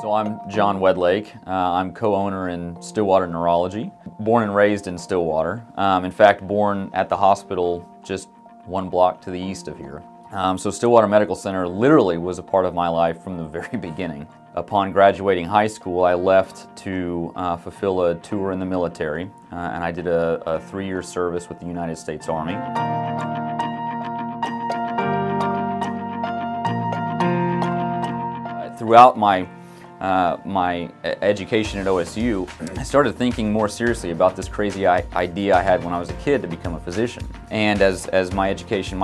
So I'm John Wedlake. I'm co-owner in Stillwater Neurology. Born and raised in Stillwater. In fact, born at the hospital just one block to the east of here. So Stillwater Medical Center literally was a part of my life from the very beginning. Upon graduating high school, I left to fulfill a tour in the military, and I did a 3-year service with the United States Army. Throughout my education at OSU, I started thinking more seriously about this crazy idea I had when I was a kid to become a physician. And as my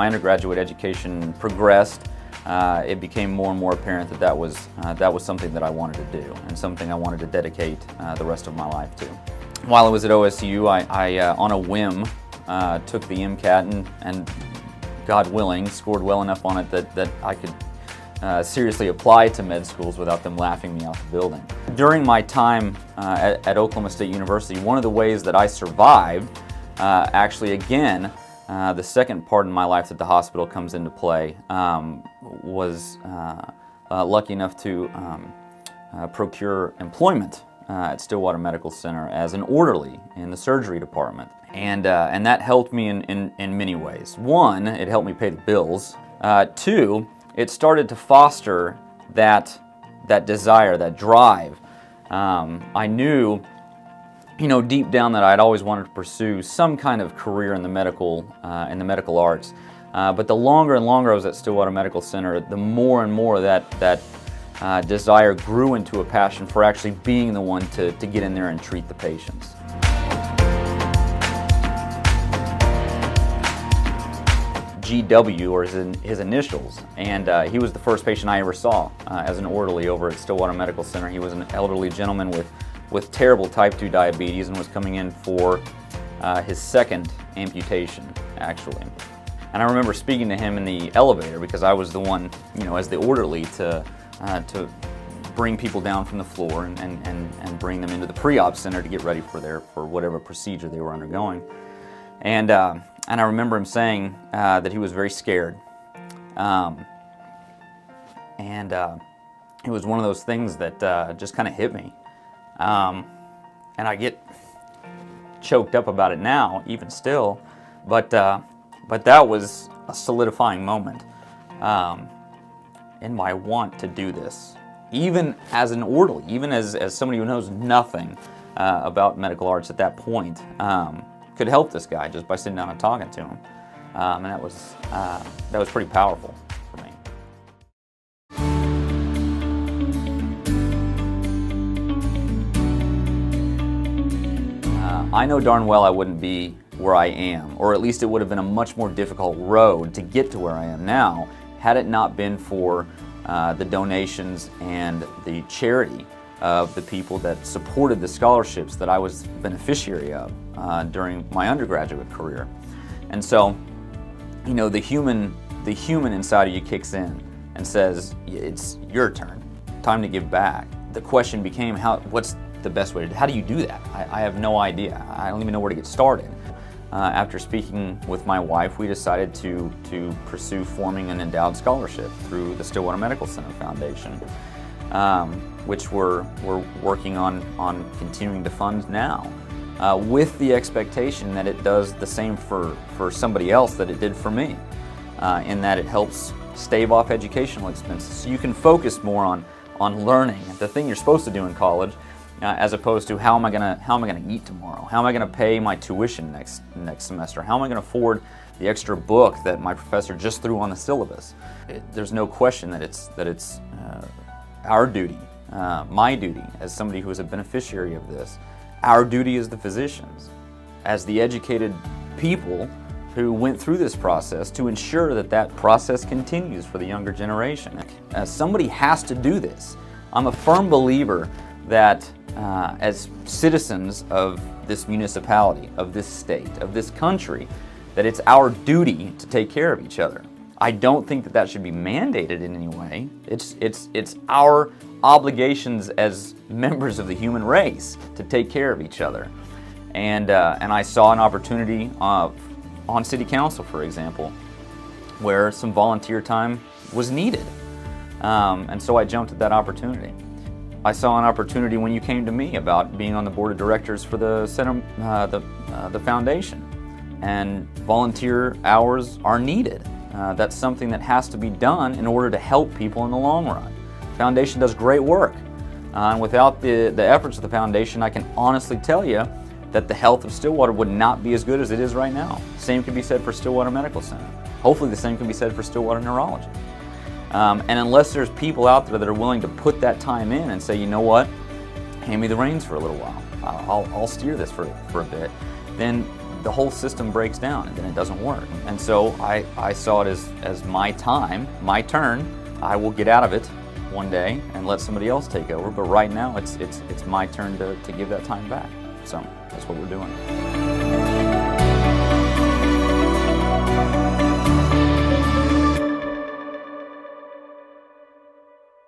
undergraduate education progressed, it became more and more apparent that that was something that I wanted to do and something I wanted to dedicate the rest of my life to. While I was at OSU, I on a whim, took the MCAT and God willing, scored well enough on it that I could seriously apply to med schools without them laughing me out the building. During my time at Oklahoma State University, one of the ways that I survived, actually again, the second part in my life that the hospital comes into play, was lucky enough to procure employment at Stillwater Medical Center as an orderly in the surgery department. And that helped me in many ways. One, it helped me pay the bills. Two, it started to foster that desire, that drive. I knew, deep down that I'd always wanted to pursue some kind of career in the medical arts. But the longer and longer I was at Stillwater Medical Center, the more and more that desire grew into a passion for actually being the one to get in there and treat the patients. GW, or his initials, and he was the first patient I ever saw as an orderly over at Stillwater Medical Center. He was an elderly gentleman with terrible type 2 diabetes and was coming in for his second amputation, actually. And I remember speaking to him in the elevator because I was the one, as the orderly to bring people down from the floor and bring them into the pre-op center to get ready for whatever procedure they were undergoing. And I remember him saying that he was very scared. It was one of those things that just kind of hit me. And I get choked up about it now, even still. But that was a solidifying moment in my want to do this. Even as an orderly, even as somebody who knows nothing about medical arts at that point, could help this guy just by sitting down and talking to him, and that was pretty powerful for me. I know darn well I wouldn't be where I am, or at least it would have been a much more difficult road to get to where I am now, had it not been for the donations and the charity of the people that supported the scholarships that I was beneficiary of during my undergraduate career. And so, the human inside of you kicks in and says, it's your turn, time to give back. The question became, what's the best way to do? How do you do that? I have no idea. I don't even know where to get started. After speaking with my wife, we decided to pursue forming an endowed scholarship through the Stillwater Medical Center Foundation, which we're working on continuing to fund now, with the expectation that it does the same for somebody else that it did for me, in that it helps stave off educational expenses. So you can focus more on learning, the thing you're supposed to do in college, as opposed to how am I gonna eat tomorrow? How am I gonna pay my tuition next semester? How am I gonna afford the extra book that my professor just threw on the syllabus? There's no question that it's our duty, my duty as somebody who is a beneficiary of this, our duty as the physicians, as the educated people who went through this process, to ensure that process continues for the younger generation. Somebody has to do this. I'm a firm believer that as citizens of this municipality, of this state, of this country, that it's our duty to take care of each other. I don't think that should be mandated in any way. It's our obligations as members of the human race to take care of each other. And I saw an opportunity on City Council, for example, where some volunteer time was needed. And so I jumped at that opportunity. I saw an opportunity when you came to me about being on the board of directors for the the foundation, and volunteer hours are needed. That's something that has to be done in order to help people in the long run. The foundation does great work, and without the efforts of the foundation, I can honestly tell you that the health of Stillwater would not be as good as it is right now. Same can be said for Stillwater Medical Center. Hopefully the same can be said for Stillwater Neurology. And unless there's people out there that are willing to put that time in and say, you know what, hand me the reins for a little while, I'll steer this for a bit, then the whole system breaks down and then it doesn't work. And so I saw it as my time, my turn. I will get out of it one day and let somebody else take over, but right now it's my turn to give that time back. So that's what we're doing.